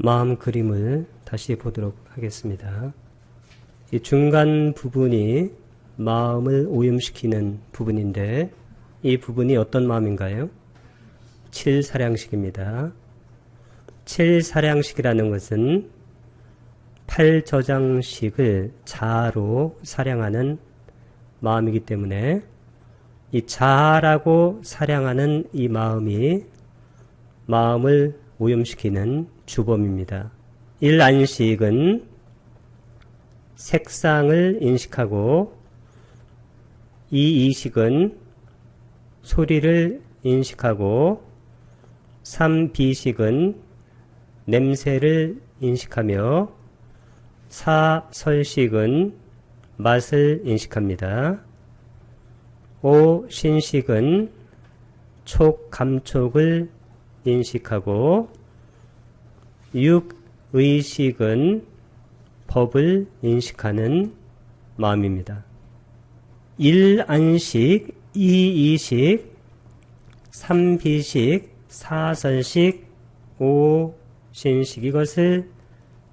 마음 그림을 다시 보도록 하겠습니다. 이 중간 부분이 마음을 오염시키는 부분인데 이 부분이 어떤 마음인가요? 칠사량식입니다. 칠사량식이라는 것은 팔저장식을 자아로 사량하는 마음이기 때문에 이 자아라고 사량하는 이 마음이 마음을 오염시키는 주범입니다. 일안식은 색상을 인식하고 이이식은 소리를 인식하고 삼비식은 냄새를 인식하며 사설식은 맛을 인식합니다. 오신식은 촉감촉을 인식하고 육의식은 법을 인식하는 마음입니다. 일안식, 이이식, 삼비식, 사설식, 오신식 이것을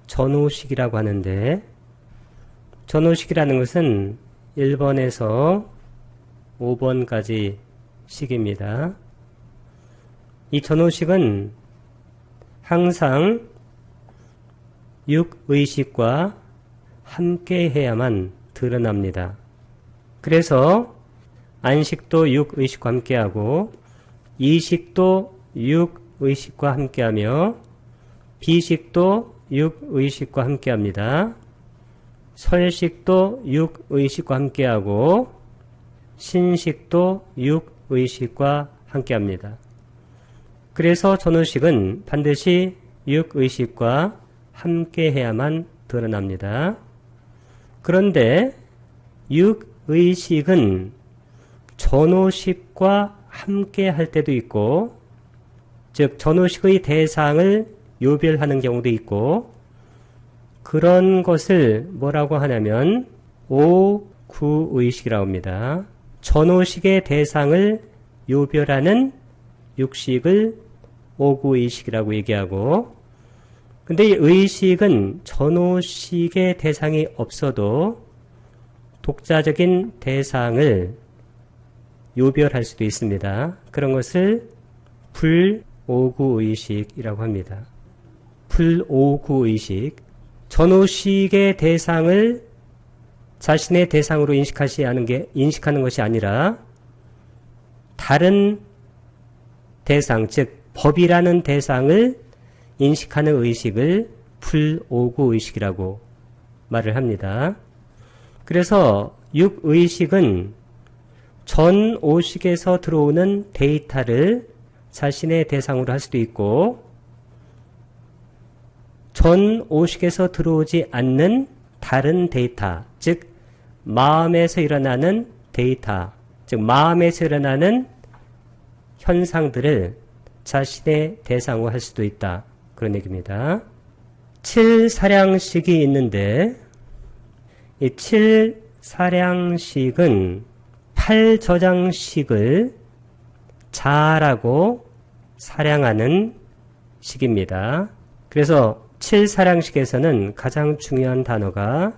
전오식이라고 하는데 전오식이라는 것은 1번에서 5번까지 식입니다. 이 전오식은 항상 육의식과 함께 해야만 드러납니다. 그래서 안식도 육의식과 함께하고 이식도 육의식과 함께하며 비식도 육의식과 함께합니다. 설식도 육의식과 함께하고 신식도 육의식과 함께합니다. 그래서 전오식은 반드시 육의식과 함께해야만 드러납니다. 그런데 육의식은 전오식과 함께 할 때도 있고 즉 전오식의 대상을 요별하는 경우도 있고 그런 것을 뭐라고 하냐면 오구의식이라고 합니다. 전오식의 대상을 요별하는 육식을 오구의식이라고 얘기하고 근데 이 의식은 전오식의 대상이 없어도 독자적인 대상을 요별할 수도 있습니다. 그런 것을 불오구의식이라고 합니다. 불오구의식 전오식의 대상을 자신의 대상으로 인식하는 것이 아니라 다른 대상, 즉 법이라는 대상을 인식하는 의식을 불오구의식이라고 말을 합니다. 그래서 육의식은 전오식에서 들어오는 데이터를 자신의 대상으로 할 수도 있고 전오식에서 들어오지 않는 다른 데이터, 즉 마음에서 일어나는 데이터, 즉 마음에서 일어나는 현상들을 자신의 대상으로 할 수도 있다. 그런 얘기입니다. 칠사량식이 있는데 이 칠사량식은 팔저장식을 자아라고 사량하는 식입니다. 그래서 칠사량식에서는 가장 중요한 단어가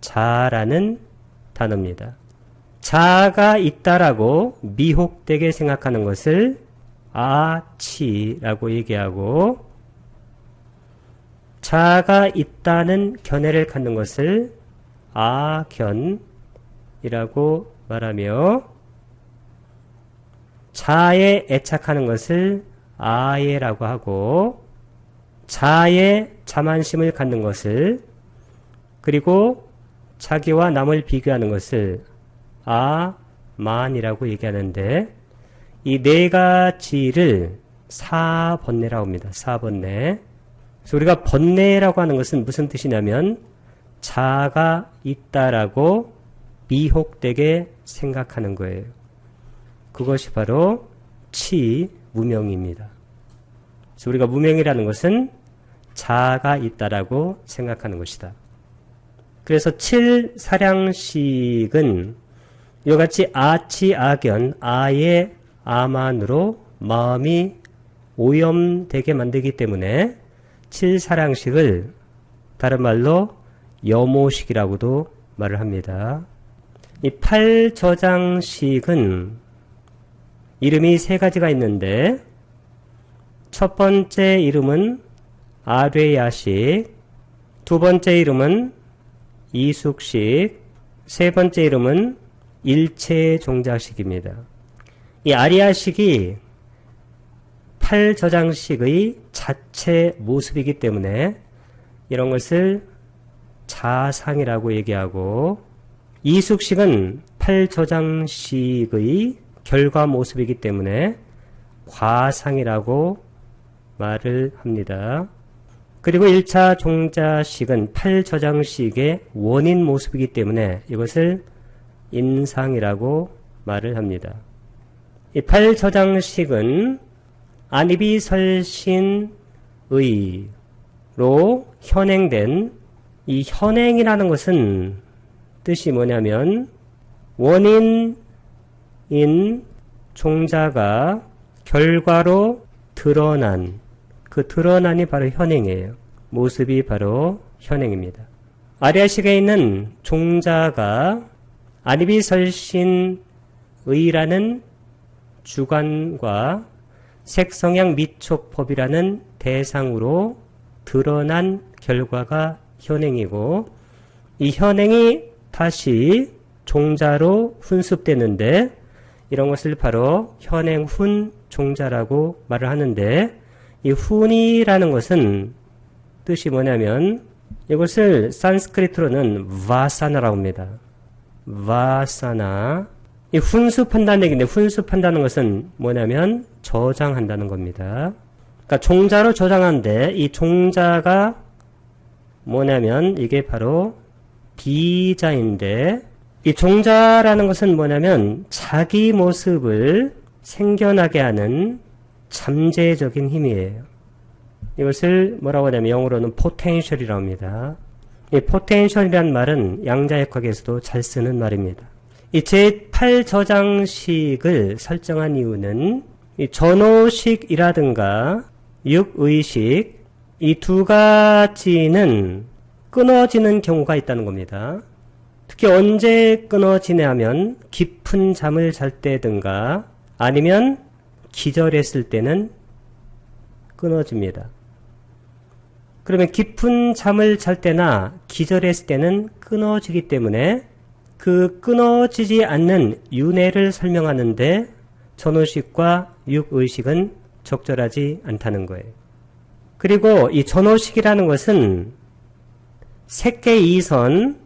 자아라는 단어입니다. 자아가 있다라고 미혹되게 생각하는 것을 아치라고 얘기하고 자아가 있다는 견해를 갖는 것을 아견이라고 말하며 자아에 애착하는 것을 아예라고 하고 자아에 자만심을 갖는 것을 그리고 자기와 남을 비교하는 것을 아만이라고 얘기하는데 이 네 가지를 사번뇌라고 합니다. 사번뇌. 그래서 우리가 번뇌라고 하는 것은 무슨 뜻이냐면 자아가 있다라고 미혹되게 생각하는 거예요. 그것이 바로 치무명입니다. 그래서 우리가 무명이라는 것은 자아가 있다라고 생각하는 것이다. 그래서 칠사량식은 이와 같이 아치, 아견, 아의 아만으로 마음이 오염되게 만들기 때문에 칠사량식을 다른 말로 염오식이라고도 말을 합니다. 이 팔저장식은 이름이 세 가지가 있는데 첫 번째 이름은 아뢰야식, 두 번째 이름은 이숙식, 세 번째 이름은 일체종자식입니다. 이 아리야식이 팔저장식의 자체 모습이기 때문에 이런 것을 자상이라고 얘기하고, 이숙식은 팔저장식의 결과 모습이기 때문에 과상이라고 말을 합니다. 그리고 1차 종자식은 팔저장식의 원인 모습이기 때문에 이것을 인상이라고 말을 합니다. 이 팔저장식은 안이비설신의로 현행된, 이 현행이라는 것은 뜻이 뭐냐면 원인인 종자가 결과로 드러난, 그 드러난이 바로 현행이에요. 모습이 바로 현행입니다. 아리야식에 있는 종자가 안이비설신의라는 주관과 색성향 미촉법이라는 대상으로 드러난 결과가 현행이고, 이 현행이 다시 종자로 훈습되는데 이런 것을 바로 현행훈 종자라고 말을 하는데, 이 훈이라는 것은 뜻이 뭐냐면 이것을 산스크리트로는 바사나라고 합니다. 바사나. 이 훈습한다는 얘기인데, 훈습한다는 것은 뭐냐면 저장한다는 겁니다. 그러니까 종자로 저장하는데 이 종자가 뭐냐면 이게 바로 비자인데, 이 종자라는 것은 뭐냐면 자기 모습을 생겨나게 하는 잠재적인 힘이에요. 이것을 뭐라고 하냐면 영어로는 포텐셜이라고 합니다. 이 포텐셜이라는 말은 양자역학에서도 잘 쓰는 말입니다. 이 제8저장식을 설정한 이유는 이 전오식이라든가 육의식, 이 두 가지는 끊어지는 경우가 있다는 겁니다. 특히 언제 끊어지냐 하면 깊은 잠을 잘 때든가 아니면 기절했을 때는 끊어집니다. 그러면 깊은 잠을 잘 때나 기절했을 때는 끊어지기 때문에 그 끊어지지 않는 윤회를 설명하는데 전오식과 육의식은 적절하지 않다는 거예요. 그리고 이 전오식이라는 것은 색계 2선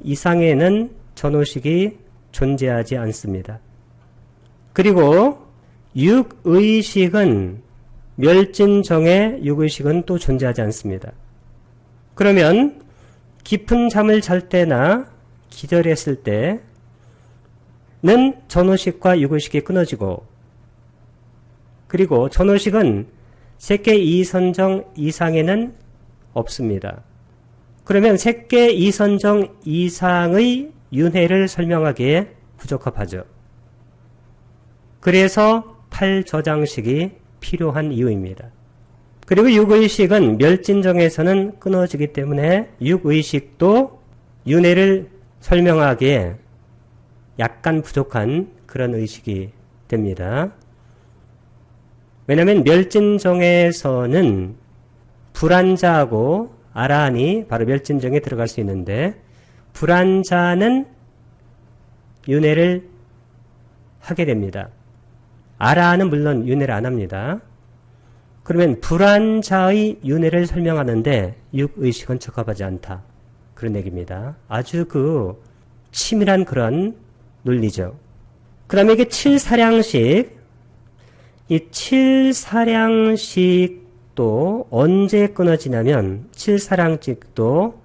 이상에는 전오식이 존재하지 않습니다. 그리고 육의식은 멸진정의 육의식은 또 존재하지 않습니다. 그러면 깊은 잠을 잘 때나 기절했을 때는 전오식과 육의식이 끊어지고, 그리고 전오식은 색계 2선정 이상에는 없습니다. 그러면 색계 2선정 이상의 윤회를 설명하기에 부적합하죠. 그래서 팔저장식이 필요한 이유입니다. 그리고 육의식은 멸진정에서는 끊어지기 때문에 육의식도 윤회를 설명하기에 약간 부족한 그런 의식이 됩니다. 왜냐하면 멸진정에서는 불안자하고 아라한이 바로 멸진정에 들어갈 수 있는데, 불안자는 윤회를 하게 됩니다. 아라한은 물론 윤회를 안 합니다. 그러면 불안자의 윤회를 설명하는데 육의식은 적합하지 않다. 그런 얘기입니다. 아주 치밀한 그런 논리죠. 그 다음에 이게 칠사량식. 이 칠사량식도 언제 끊어지냐면 칠사량식도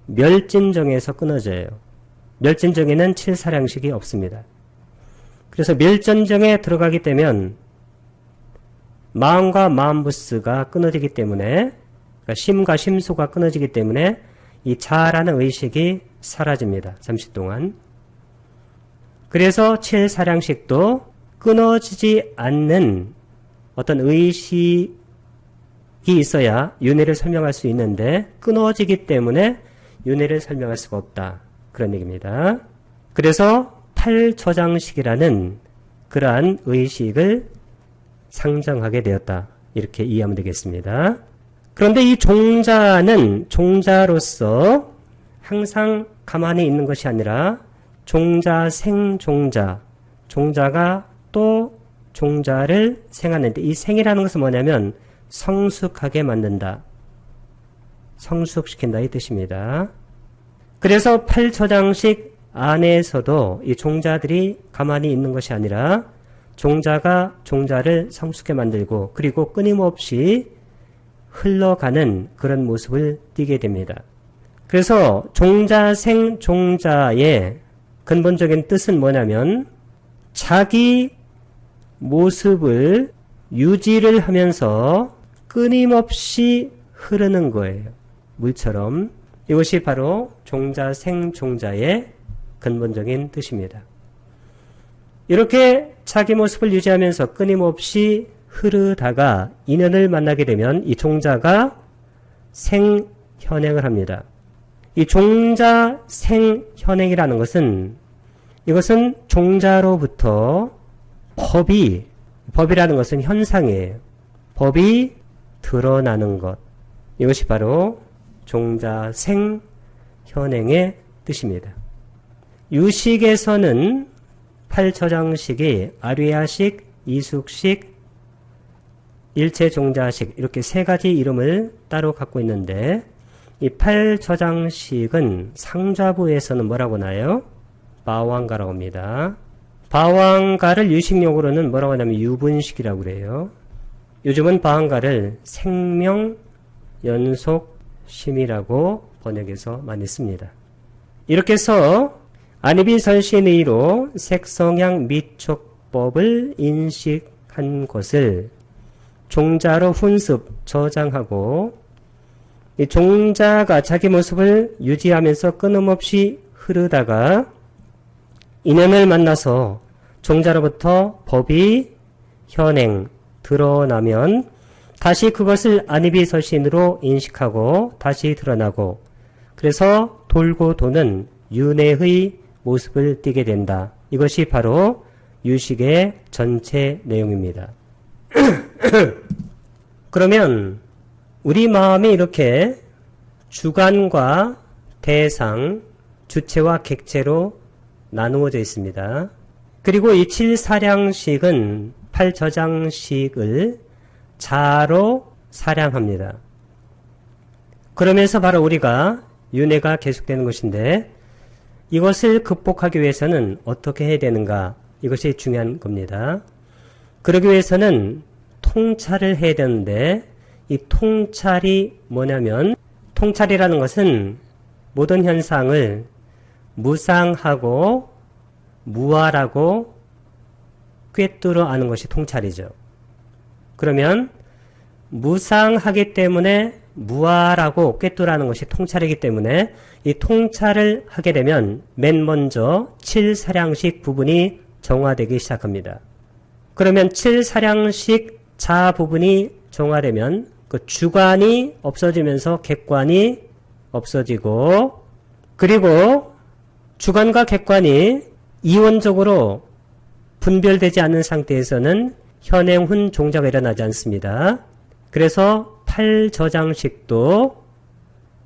멸진정에서 끊어져요. 멸진정에는 칠사량식이 없습니다. 그래서 멸진정에 들어가게 되면 마음과 마음부스가 끊어지기 때문에, 그러니까 심과 심소가 끊어지기 때문에 이 자라는 의식이 사라집니다. 잠시 동안. 그래서 칠사량식도 끊어지지 않는 어떤 의식의 있어야 윤회를 설명할 수 있는데 끊어지기 때문에 윤회를 설명할 수가 없다. 그런 얘기입니다. 그래서 팔처장식이라는 그러한 의식을 상정하게 되었다. 이렇게 이해하면 되겠습니다. 그런데 이 종자는 종자로서 항상 가만히 있는 것이 아니라 종자, 생종자, 종자가 또 종자를 생하는데 이 생이라는 것은 뭐냐면 성숙하게 만든다. 성숙시킨다 이 뜻입니다. 그래서 팔처장식 안에서도 이 종자들이 가만히 있는 것이 아니라 종자가 종자를 성숙해 만들고 그리고 끊임없이 흘러가는 그런 모습을 띠게 됩니다. 그래서 종자, 생, 종자의 근본적인 뜻은 뭐냐면 자기 모습을 유지를 하면서 끊임없이 흐르는 거예요. 물처럼. 이것이 바로 종자, 생, 종자의 근본적인 뜻입니다. 이렇게 자기 모습을 유지하면서 끊임없이 흐르다가 인연을 만나게 되면 이 종자가 생현행을 합니다. 이 종자, 생현행이라는 것은 이것은 종자로부터 법이라는 것은 현상이에요. 법이 드러나는 것. 이것이 바로 종자, 생현행의 뜻입니다. 유식에서는 팔처장식이 아류야식, 이숙식, 일체종자식 이렇게 세 가지 이름을 따로 갖고 있는데 이 팔처장식은 상좌부에서는 뭐라고 나요? 바왕가라고 합니다. 바왕가를 유식용어로는 뭐라고 하냐면 유분식이라고 그래요. 요즘은 바왕가를 생명, 연속, 심이라고 번역해서 많이 씁니다. 이렇게 해서 안이비설신의로 색성향 미촉법을 인식한 것을 종자로 훈습, 저장하고 이 종자가 자기 모습을 유지하면서 끊임없이 흐르다가 인연을 만나서 종자로부터 법이 현행, 드러나면 다시 그것을 안이비설신으로 인식하고 다시 드러나고 그래서 돌고 도는 윤회의 모습을 띠게 된다. 이것이 바로 유식의 전체 내용입니다. 그러면 우리 마음이 이렇게 주관과 대상, 주체와 객체로 나누어져 있습니다. 그리고 이 칠사량식은 팔저장식을 자로 사량합니다. 그러면서 바로 우리가 윤회가 계속되는 것인데 이것을 극복하기 위해서는 어떻게 해야 되는가? 이것이 중요한 겁니다. 그러기 위해서는 통찰을 해야 되는데 이 통찰이 뭐냐면 통찰이라는 것은 모든 현상을 무상하고 무아라고 꿰뚫어 아는 것이 통찰이죠. 그러면 무상하기 때문에 무아라고 꿰뚫어 아는 것이 통찰이기 때문에 이 통찰을 하게 되면 맨 먼저 칠사량식 부분이 정화되기 시작합니다. 그러면 칠사량식 자 부분이 정화되면 그 주관이 없어지면서 객관이 없어지고 그리고 주관과 객관이 이원적으로 분별되지 않는 상태에서는 현행훈 종자가 일어나지 않습니다. 그래서 팔저장식도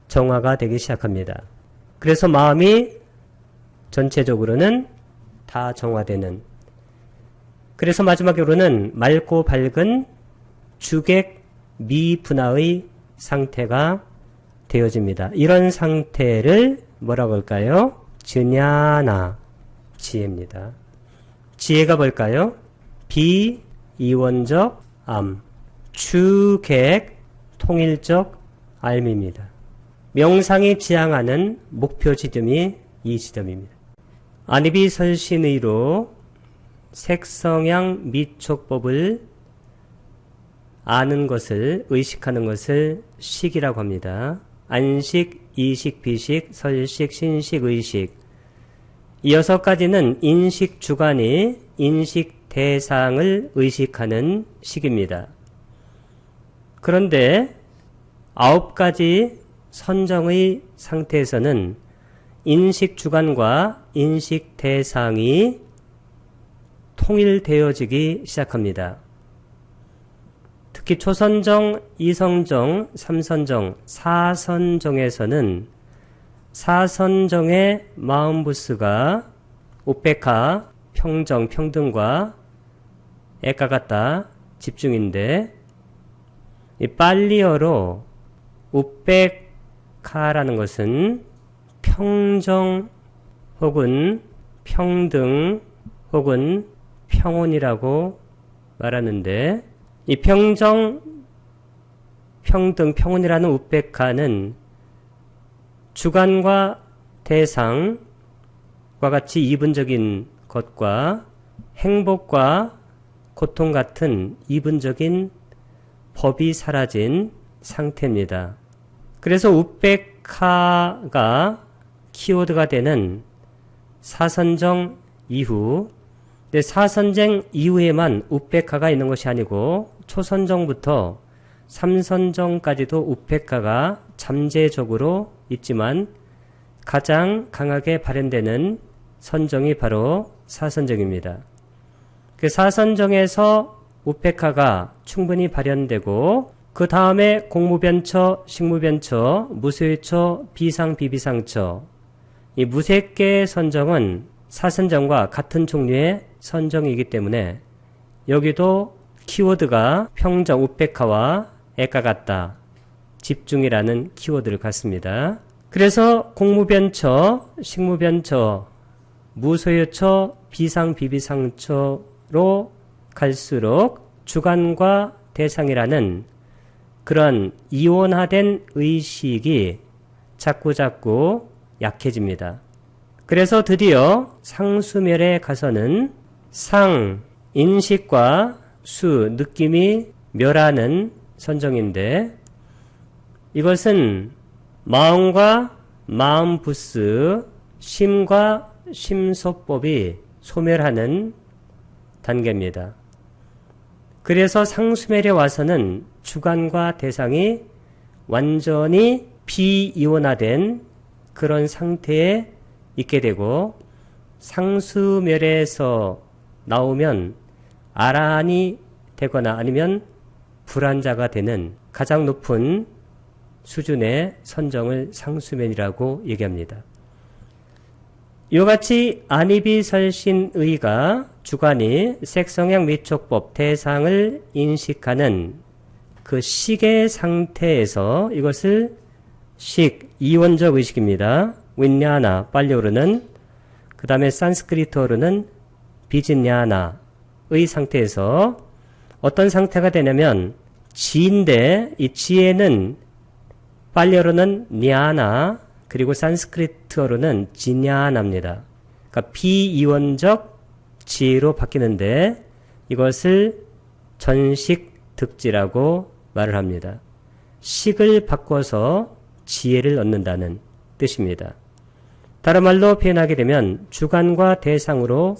정화가 되기 시작합니다. 그래서 마음이 전체적으로는 다 정화되는 그래서 마지막으로는 맑고 밝은 주객 미분화의 상태가 되어집니다. 이런 상태를 뭐라고 할까요? 증야나 지혜입니다. 지혜가 뭘까요? 비이원적 암, 주객 통일적 알미입니다. 명상이 지향하는 목표 지점이 이 지점입니다. 안이비설신의로 색성향 미촉법을 아는 것을 의식하는 것을 식이라고 합니다. 안식, 이식, 비식, 설식, 신식, 의식 이 6가지는 인식 주관이 인식 대상을 의식하는 식입니다. 그런데 9가지 선정의 상태에서는 인식 주관과 인식 대상이 통일되어지기 시작합니다. 특히 초선정, 이성정, 삼선정, 사선정에서는 사선정의 마음부스가 우페카, 평정, 평등과 에까가타, 집중인데 이 빨리어로 우페카라는 것은 평정 혹은 평등 혹은 평온이라고 말하는데 이 평정, 평등, 평온이라는 우페카는 주관과 대상과 같이 이분적인 것과 행복과 고통 같은 이분적인 법이 사라진 상태입니다. 그래서 우페카가 키워드가 되는 사선정 이후, 근데 사선정 이후에만 우페카가 있는 것이 아니고 초선정부터 삼선정까지도 우페카가 잠재적으로 있지만 가장 강하게 발현되는 선정이 바로 사선정입니다. 그 사선정에서 우페카가 충분히 발현되고 그 다음에 공무변처, 식무변처, 무소유처, 비상, 비비상처 이 무색 개의 선정은 사선정과 같은 종류의 선정이기 때문에 여기도 키워드가 평정, 우페카와 에까가타, 집중이라는 키워드를 갖습니다. 그래서 공무변처, 식무변처, 무소유처, 비상, 비비상처로 갈수록 주관과 대상이라는 그런 이원화된 의식이 자꾸자꾸 약해집니다. 그래서 드디어 상수멸에 가서는 상, 인식과 수, 느낌이 멸하는 선정인데 이것은 마음과 마음부스, 심과 심소법이 소멸하는 단계입니다. 그래서 상수멸에 와서는 주관과 대상이 완전히 비이원화된 그런 상태에 있게 되고 상수멸에서 나오면 아라한이 되거나 아니면 불안자가 되는 가장 높은 수준의 선정을 상수면이라고 얘기합니다. 이와같이 안이비설신의가 주관이 색성향 미촉법 대상을 인식하는 그 식의 상태에서 이것을 식, 이원적 의식입니다. 윈냐나, 빨리 오르는, 그 다음에 산스크리트어로는 비진냐나의 상태에서 어떤 상태가 되냐면 지인데 이 지혜는 빨리어로는 냐나 그리고 산스크리트어로는 지냐나입니다. 그러니까 비이원적 지혜로 바뀌는데 이것을 전식득지라고 말을 합니다. 식을 바꿔서 지혜를 얻는다는 뜻입니다. 다른 말로 표현하게 되면 주관과 대상으로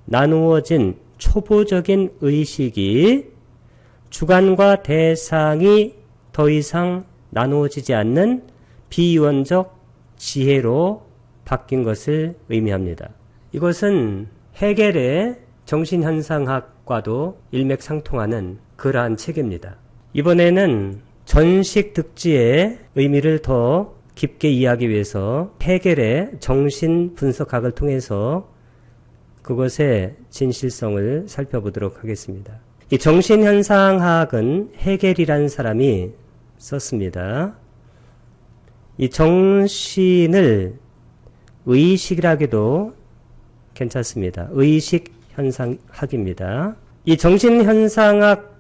나누어진 초보적인 의식이 주관과 대상이 더 이상 나누어지지 않는 비이원적 지혜로 바뀐 것을 의미합니다. 이것은 헤겔의 정신현상학과도 일맥상통하는 그러한 책입니다. 이번에는 전식득지의 의미를 더 깊게 이해하기 위해서 헤겔의 정신분석학을 통해서 그것의 진실성을 살펴보도록 하겠습니다. 이 정신현상학은 헤겔이라는 사람이 썼습니다. 이 정신을 의식이라기도 괜찮습니다. 의식현상학입니다. 이 정신현상학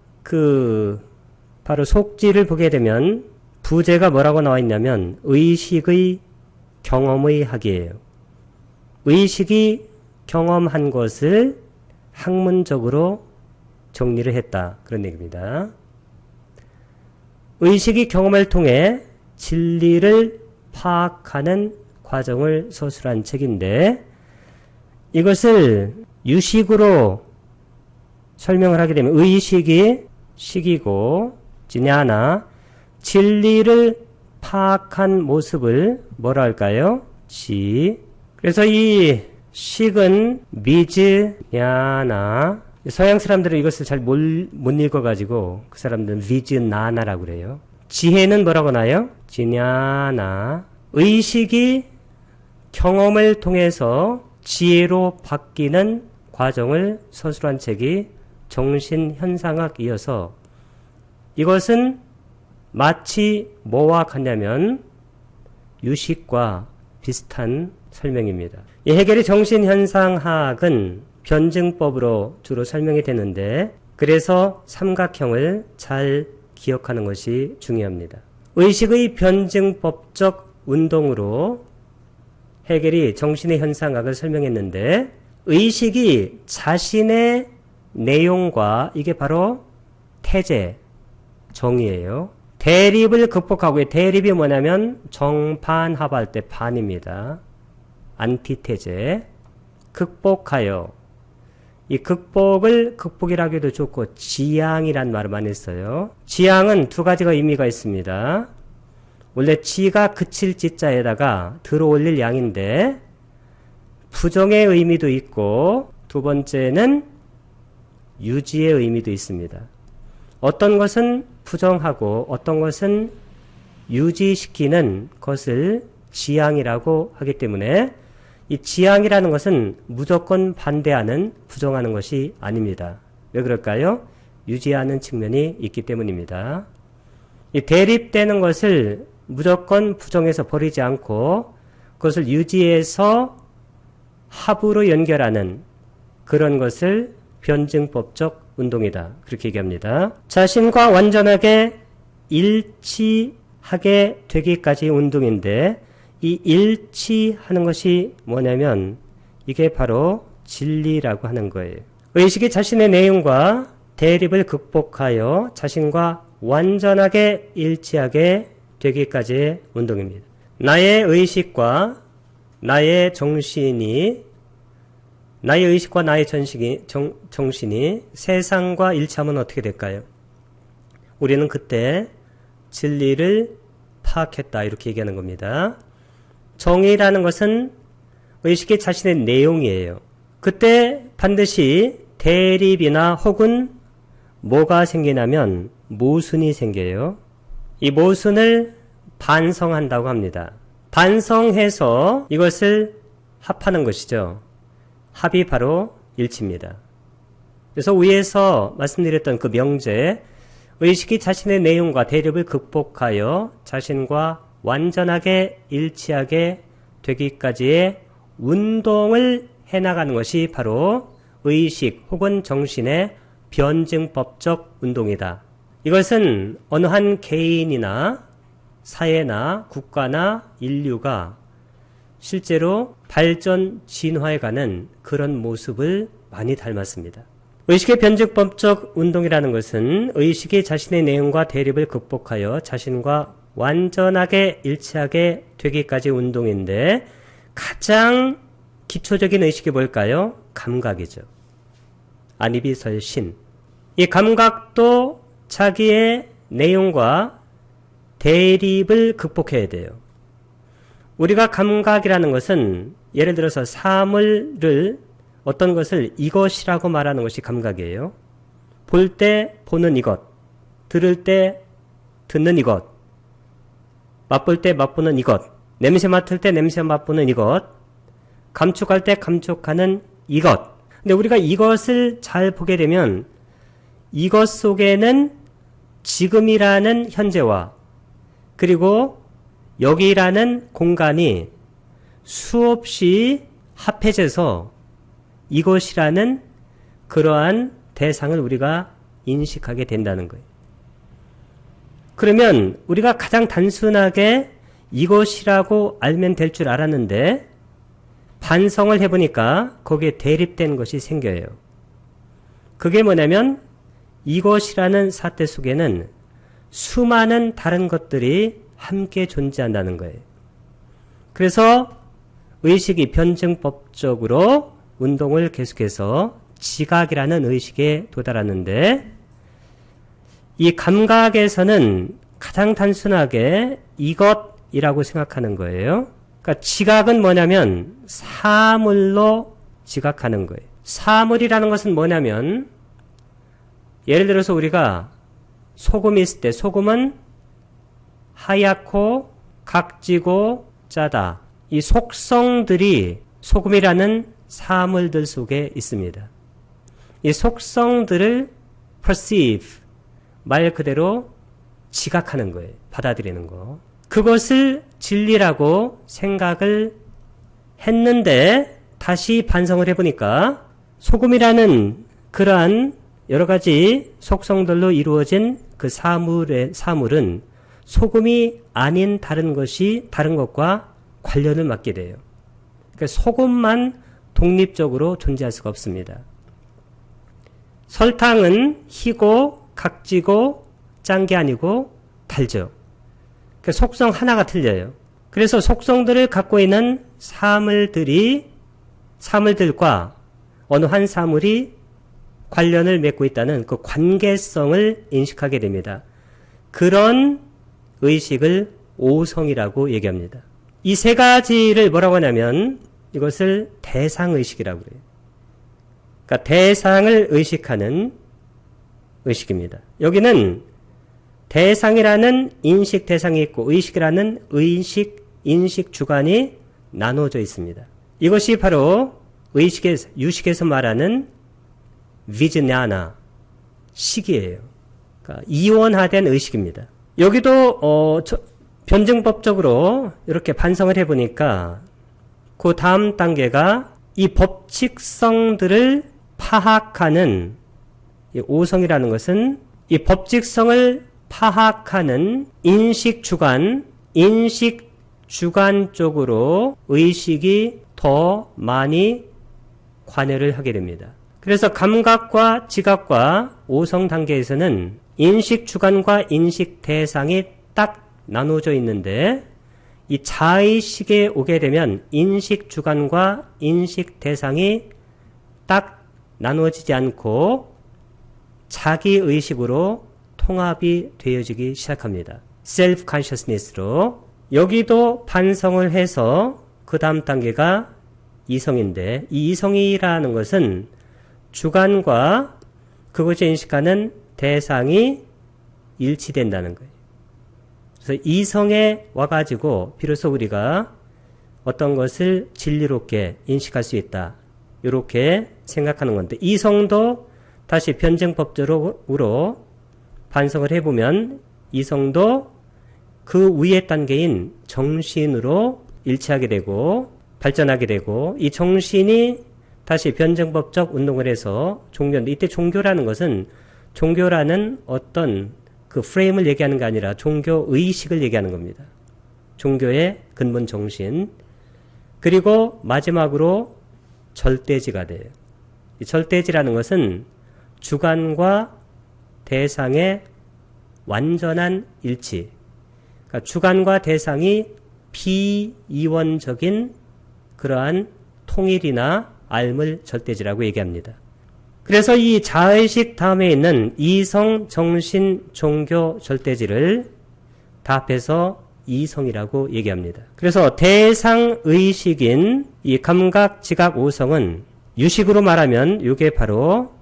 바로 속지를 보게 되면 부제가 뭐라고 나와 있냐면 의식의 경험의 학이에요. 의식이 경험한 것을 학문적으로 정리를 했다. 그런 얘기입니다. 의식이 경험을 통해 진리를 파악하는 과정을 서술한 책인데 이것을 유식으로 설명을 하게 되면 의식이 식이고 지냐나, 진리를 파악한 모습을 뭐라 할까요? 지. 그래서 이 식은 미즈냐나, 서양 사람들은 이것을 잘 못 읽어가지고 그 사람들은 미즈나나라고 그래요. 지혜는 뭐라고 나요? 지냐나. 의식이 경험을 통해서 지혜로 바뀌는 과정을 서술한 책이 정신현상학 이어서 이것은 마치 뭐와 같냐면 유식과 비슷한 설명입니다. 이 해겔의 정신현상학은 변증법으로 주로 설명이 되는데 그래서 삼각형을 잘 기억하는 것이 중요합니다. 의식의 변증법적 운동으로 해겔이 정신의 현상학을 설명했는데 의식이 자신의 내용과 이게 바로 태제, 정의예요. 대립을 극복하고 대립이 뭐냐면 정반합할 때 반입니다. 안티테제. 극복하여. 이 극복이라고 해도 좋고 지향이란 말을 많이 써요. 지향은 두 가지가 의미가 있습니다. 원래 지가 그칠 지자에다가 들어올릴 양인데 부정의 의미도 있고 두 번째는 유지의 의미도 있습니다. 어떤 것은 부정하고 어떤 것은 유지시키는 것을 지향이라고 하기 때문에 이 지향이라는 것은 무조건 반대하는 부정하는 것이 아닙니다. 왜 그럴까요? 유지하는 측면이 있기 때문입니다. 이 대립되는 것을 무조건 부정해서 버리지 않고 그것을 유지해서 합으로 연결하는 그런 것을 변증법적 운동이다. 그렇게 얘기합니다. 자신과 완전하게 일치하게 되기까지 운동인데 이 일치하는 것이 뭐냐면 이게 바로 진리라고 하는 거예요. 의식이 자신의 내용과 대립을 극복하여 자신과 완전하게 일치하게 되기까지의 운동입니다. 나의 의식과 나의 정신이 정신이 세상과 일치하면 어떻게 될까요? 우리는 그때 진리를 파악했다 이렇게 얘기하는 겁니다. 정의라는 것은 의식이 자신의 내용이에요. 그때 반드시 대립이나 혹은 뭐가 생기냐면 모순이 생겨요. 이 모순을 반성한다고 합니다. 반성해서 이것을 합하는 것이죠. 합이 바로 일치입니다. 그래서 위에서 말씀드렸던 그 명제, 의식이 자신의 내용과 대립을 극복하여 자신과 완전하게 일치하게 되기까지의 운동을 해나가는 것이 바로 의식 혹은 정신의 변증법적 운동이다. 이것은 어느 한 개인이나 사회나 국가나 인류가 실제로 발전, 진화해가는 그런 모습을 많이 닮았습니다. 의식의 변증법적 운동이라는 것은 의식이 자신의 내용과 대립을 극복하여 자신과 완전하게 일치하게 되기까지 운동인데 가장 기초적인 의식이 뭘까요? 감각이죠. 안이비설신. 이 감각도 자기의 내용과 대립을 극복해야 돼요. 우리가 감각이라는 것은 예를 들어서 사물을 어떤 것을 이것이라고 말하는 것이 감각이에요. 볼 때 보는 이것, 들을 때 듣는 이것, 맛볼 때 맛보는 이것, 냄새 맡을 때 냄새 맛보는 이것, 감촉할 때 감촉하는 이것. 근데 우리가 이것을 잘 보게 되면 이것 속에는 지금이라는 현재와 그리고 여기라는 공간이 수없이 합해져서 이것이라는 그러한 대상을 우리가 인식하게 된다는 거예요. 그러면 우리가 가장 단순하게 이것이라고 알면 될 줄 알았는데 반성을 해보니까 거기에 대립된 것이 생겨요. 그게 뭐냐면 이것이라는 사태 속에는 수많은 다른 것들이 함께 존재한다는 거예요. 그래서 의식이 변증법적으로 운동을 계속해서 지각이라는 의식에 도달하는데 이 감각에서는 가장 단순하게 이것이라고 생각하는 거예요. 그러니까 지각은 뭐냐면 사물로 지각하는 거예요. 사물이라는 것은 뭐냐면 예를 들어서 우리가 소금이 있을 때 소금은 하얗고 각지고 짜다. 이 속성들이 소금이라는 사물들 속에 있습니다. 이 속성들을 perceive, 말 그대로 지각하는 거예요. 받아들이는 거. 그것을 진리라고 생각을 했는데 다시 반성을 해보니까 소금이라는 그러한 여러 가지 속성들로 이루어진 그 사물은 소금이 아닌 다른 것과 관련을 맡게 돼요. 그러니까 소금만 독립적으로 존재할 수가 없습니다. 설탕은 희고 각지고 짠 게 아니고 달죠. 그러니까 속성 하나가 틀려요. 그래서 속성들을 갖고 있는 사물들과 어느 한 사물이 관련을 맺고 있다는 그 관계성을 인식하게 됩니다. 그런 의식을 오성이라고 얘기합니다. 이 세 가지를 뭐라고 하냐면 이것을 대상의식이라고 그래요. 그러니까 대상을 의식하는 의식입니다. 여기는 대상이라는 인식 대상이 있고 의식이라는 인식 주관이 나눠져 있습니다. 이것이 바로 유식에서 말하는 비즈냐나 식이에요. 그러니까 이원화된 의식입니다. 여기도 변증법적으로 이렇게 반성을 해보니까 그 다음 단계가 이 법칙성들을 파악하는 이 오성이라는 것은 이 법칙성을 파악하는 인식 주관 쪽으로 의식이 더 많이 관여를 하게 됩니다. 그래서 감각과 지각과 오성 단계에서는 인식 주관과 인식 대상이 딱 나눠져 있는데 이 자의식에 오게 되면 인식 주관과 인식 대상이 딱 나누어지지 않고 자기의식으로 통합이 되어지기 시작합니다. self-consciousness로. 여기도 반성을 해서 그 다음 단계가 이성인데 이 이성이라는 것은 주관과 그것을 인식하는 대상이 일치된다는 거예요. 그래서 이성에 와가지고 비로소 우리가 어떤 것을 진리롭게 인식할 수 있다. 이렇게 생각하는 건데 이성도 다시 변증법적으로 반성을 해보면 이성도 그 위의 단계인 정신으로 일치하게 되고 발전하게 되고 이 정신이 다시 변증법적 운동을 해서 종교인데 이때 종교라는 것은 종교라는 어떤 그 프레임을 얘기하는 게 아니라 종교의식을 얘기하는 겁니다. 종교의 근본 정신. 그리고 마지막으로 절대지가 돼요. 이 절대지라는 것은 주관과 대상의 완전한 일치. 그러니까 주관과 대상이 비이원적인 그러한 통일이나 알물 절대지라고 얘기합니다. 그래서 이 자의식 다음에 있는 이성, 정신, 종교, 절대지를 다 합해서 이성이라고 얘기합니다. 그래서 대상의식인 이 감각, 지각, 오성은 유식으로 말하면 이게 바로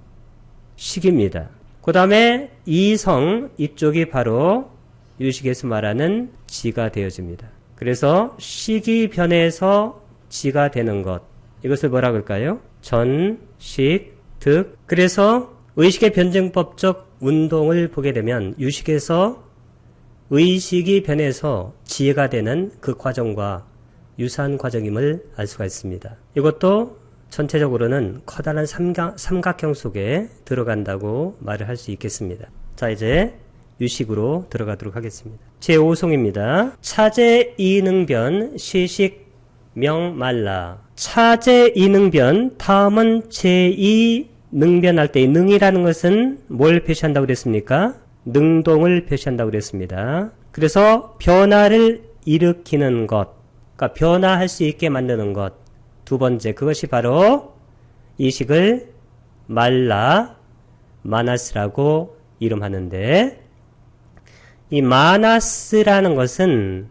식입니다. 그 다음에 이성, 이쪽이 바로 유식에서 말하는 지가 되어집니다. 그래서 식이 변해서 지가 되는 것. 이것을 뭐라 그럴까요? 전, 식, 득. 그래서 의식의 변증법적 운동을 보게 되면 유식에서 의식이 변해서 지혜가 되는 그 과정과 유사한 과정임을 알 수가 있습니다. 이것도 전체적으로는 커다란 삼각형 속에 들어간다고 말을 할 수 있겠습니다. 자, 이제 유식으로 들어가도록 하겠습니다. 제5송입니다. 차제 이능변 시식 명말라. 차제 이능변, 다음은 제2 능변할 때 능이라는 것은 뭘 표시한다고 그랬습니까? 능동을 표시한다고 그랬습니다. 그래서 변화를 일으키는 것, 그러니까 변화할 수 있게 만드는 것. 두 번째, 그것이 바로 이 식을 말라, 마나스라고 이름하는데 이 마나스라는 것은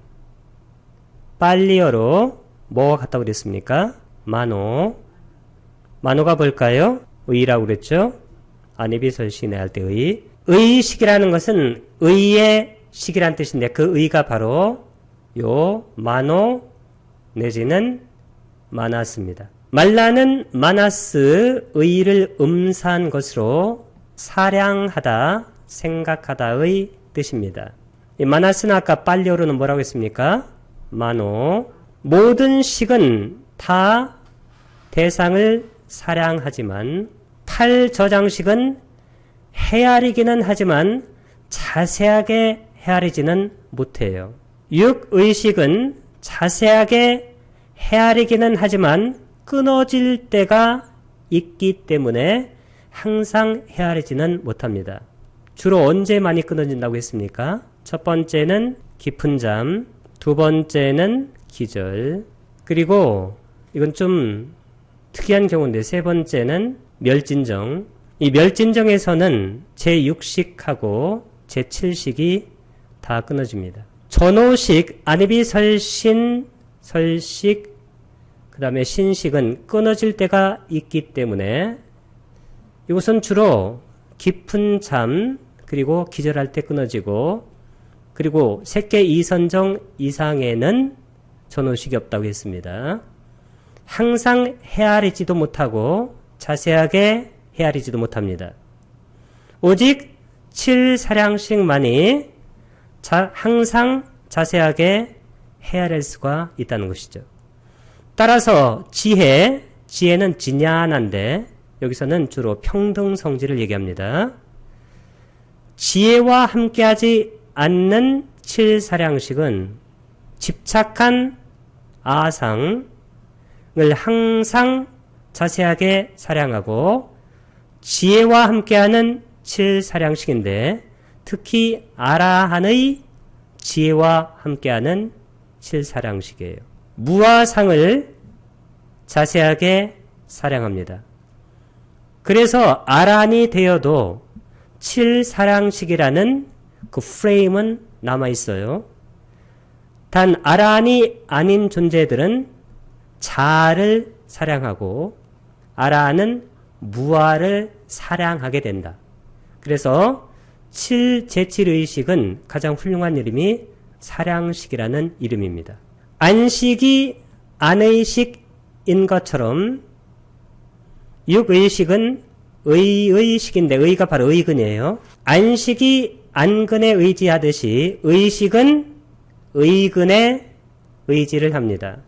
팔리어로 뭐가 같다고 그랬습니까? 마노가 뭘까요? 의라고 그랬죠? 아니비설신에 할 때 의. 의식이라는 것은 의의 식이란 뜻인데 그 의가 바로 요 마노 내지는 마나스입니다. 말라는 마나스 의를 음사한 것으로 사량하다, 생각하다의 뜻입니다. 이 마나스는 아까 빨리어로는 뭐라고 했습니까? 마노. 모든 식은 다 대상을 사량하지만 탈저장식은 헤아리기는 하지만 자세하게 헤아리지는 못해요. 육의식은 자세하게 헤아리기는 하지만 끊어질 때가 있기 때문에 항상 헤아리지는 못합니다. 주로 언제 많이 끊어진다고 했습니까? 첫 번째는 깊은 잠, 두 번째는 기절, 그리고 이건 좀 특이한 경우인데 세 번째는 멸진정. 이 멸진정에서는 제6식하고 제7식이 다 끊어집니다. 전오식, 안입이설신, 설식, 그 다음에 신식은 끊어질 때가 있기 때문에 이것은 주로 깊은 잠, 그리고 기절할 때 끊어지고, 그리고 색계 이선정 이상에는 전오식이 없다고 했습니다. 항상 헤아리지도 못하고 자세하게 헤아리지도 못합니다. 오직 7사량씩만이 항상 자세하게 헤아릴 수가 있다는 것이죠. 따라서 지혜는 진야한데 여기서는 주로 평등성질을 얘기합니다. 지혜와 함께하지 않는 7사량식은 집착한 아상을 항상 자세하게 사량하고, 지혜와 함께하는 7사량식인데 특히 아라한의 지혜와 함께하는 7사량식이에요. 무아상을 자세하게 사량합니다. 그래서 아라한이 되어도 7사량식이라는 그 프레임은 남아있어요. 단 아라한이 아닌 존재들은 자아를 사량하고 아라한은 무아를 사량하게 된다. 그래서 제7의식은 가장 훌륭한 이름이 사량식이라는 이름입니다. 안식이 안의식인 것처럼 육의식은 의의식인데 의가 바로 의근이에요. 안식이 안근에 의지하듯이 의식은 의근에 의지를 합니다.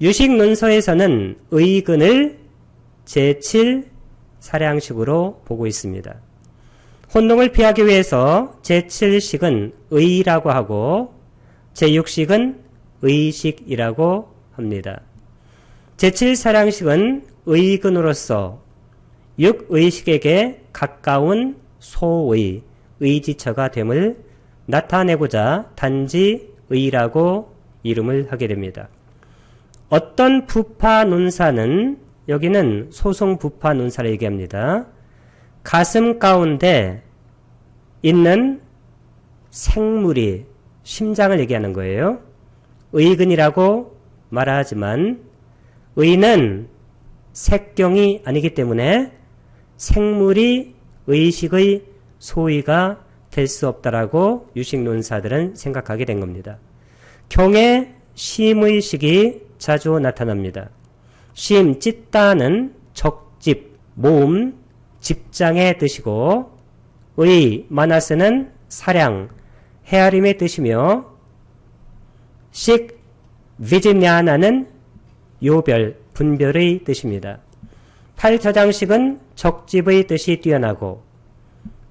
유식론서에서는 의근을 제7사량식으로 보고 있습니다. 혼동을 피하기 위해서 제7식은 의라고 하고 제6식은 의식이라고 합니다. 제7사량식은 의근으로서 육의식에게 가까운 소의, 의지처가 됨을 나타내고자 단지 의라고 이름을 하게 됩니다. 어떤 부파논사는, 여기는 소송부파논사를 얘기합니다. 가슴 가운데 있는 생물이 심장을 얘기하는 거예요. 의근이라고 말하지만 의는 색경이 아니기 때문에 생물이 의식의 소위가 될 수 없다라고 유식론사들은 생각하게 된 겁니다. 경에 심의식이 자주 나타납니다. 심, 찢다는 적집, 모음, 집장의 뜻이고, 의, 마나스는 사량, 헤아림의 뜻이며, 식, 비지냐나는 요별, 분별의 뜻입니다. 팔저장식은 적집의 뜻이 뛰어나고,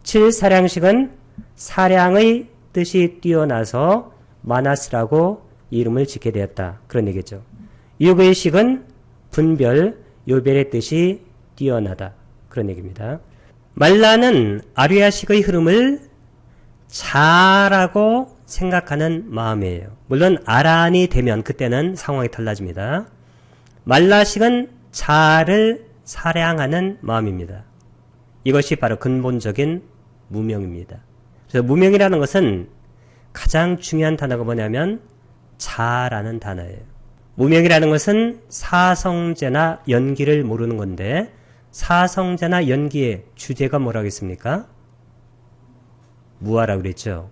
7사량식은 사량의 뜻이 뛰어나서 마나스라고 이름을 짓게 되었다. 그런 얘기죠. 육의식은 분별, 요별의 뜻이 뛰어나다. 그런 얘기입니다. 말라는 아류야식의 흐름을 자라고 생각하는 마음이에요. 물론 아란이 되면 그때는 상황이 달라집니다. 말라식은 자를 사량하는 마음입니다. 이것이 바로 근본적인 무명입니다. 그래서 무명이라는 것은 가장 중요한 단어가 뭐냐면 자라는 단어예요. 무명이라는 것은 사성제나 연기를 모르는 건데 사성제나 연기의 주제가 뭐라고 했습니까? 무아라고 그랬죠.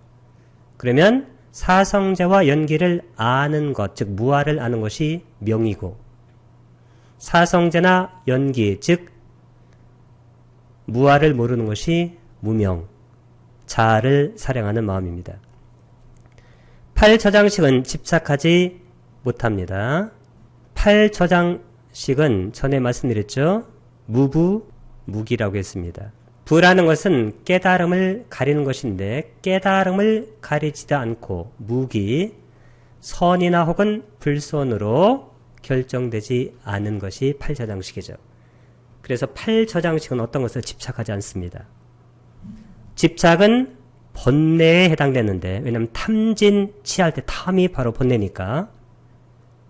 그러면 사성제와 연기를 아는 것, 즉 무아를 아는 것이 명이고 사성제나 연기, 즉 무아를 모르는 것이 무명, 자아를 사랑하는 마음입니다. 팔저장식은 집착하지 못합니다. 팔저장식은 전에 말씀드렸죠. 무부, 무기라고 했습니다. 부라는 것은 깨달음을 가리는 것인데 깨달음을 가리지도 않고 무기, 선이나 혹은 불선으로 결정되지 않은 것이 팔저장식이죠. 그래서 팔저장식은 어떤 것을 집착하지 않습니다. 집착은 번뇌에 해당되는데 왜냐하면 탐진, 취할 때 탐이 바로 번뇌니까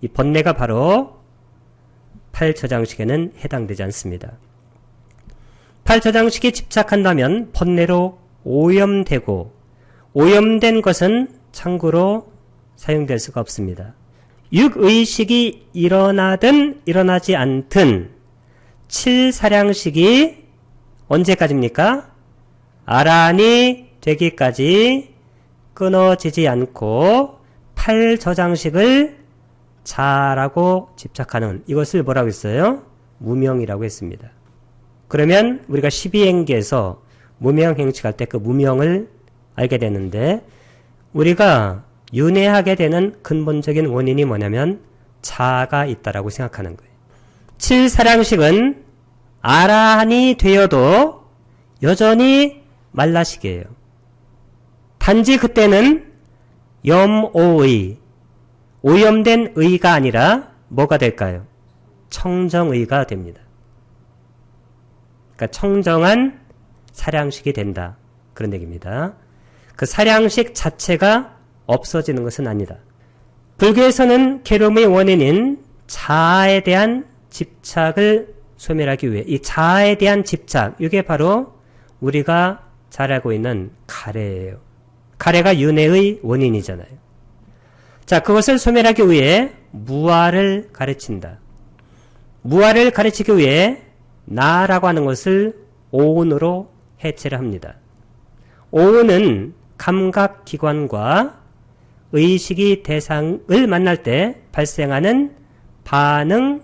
이 번뇌가 바로 팔저장식에는 해당되지 않습니다. 팔저장식에 집착한다면 번뇌로 오염되고 오염된 것은 참고로 사용될 수가 없습니다. 육의식이 일어나든 일어나지 않든 칠사량식이 언제까지입니까? 아란이 되기까지 끊어지지 않고 팔저장식을 자라고 집착하는 이것을 뭐라고 했어요? 무명이라고 했습니다. 그러면 우리가 12행기에서 무명행식할 때 그 무명을 알게 되는데 우리가 윤회하게 되는 근본적인 원인이 뭐냐면 자아가 있다라고 생각하는 거예요. 칠사량식은 아라한이 되어도 여전히 말라식이에요. 단지 그때는 염오의, 오염된 의가 아니라 뭐가 될까요? 청정의가 됩니다. 그러니까 청정한 사량식이 된다. 그런 얘기입니다. 그 사량식 자체가 없어지는 것은 아니다. 불교에서는 괴로움의 원인인 자아에 대한 집착을 소멸하기 위해 이 자아에 대한 집착, 이게 바로 우리가 잘 알고 있는 가래예요. 가래가 윤회의 원인이잖아요. 자, 그것을 소멸하기 위해 무아를 가르친다. 무아를 가르치기 위해 나라고 하는 것을 오운으로 해체를 합니다. 오운은 감각기관과 의식이 대상을 만날 때 발생하는 반응,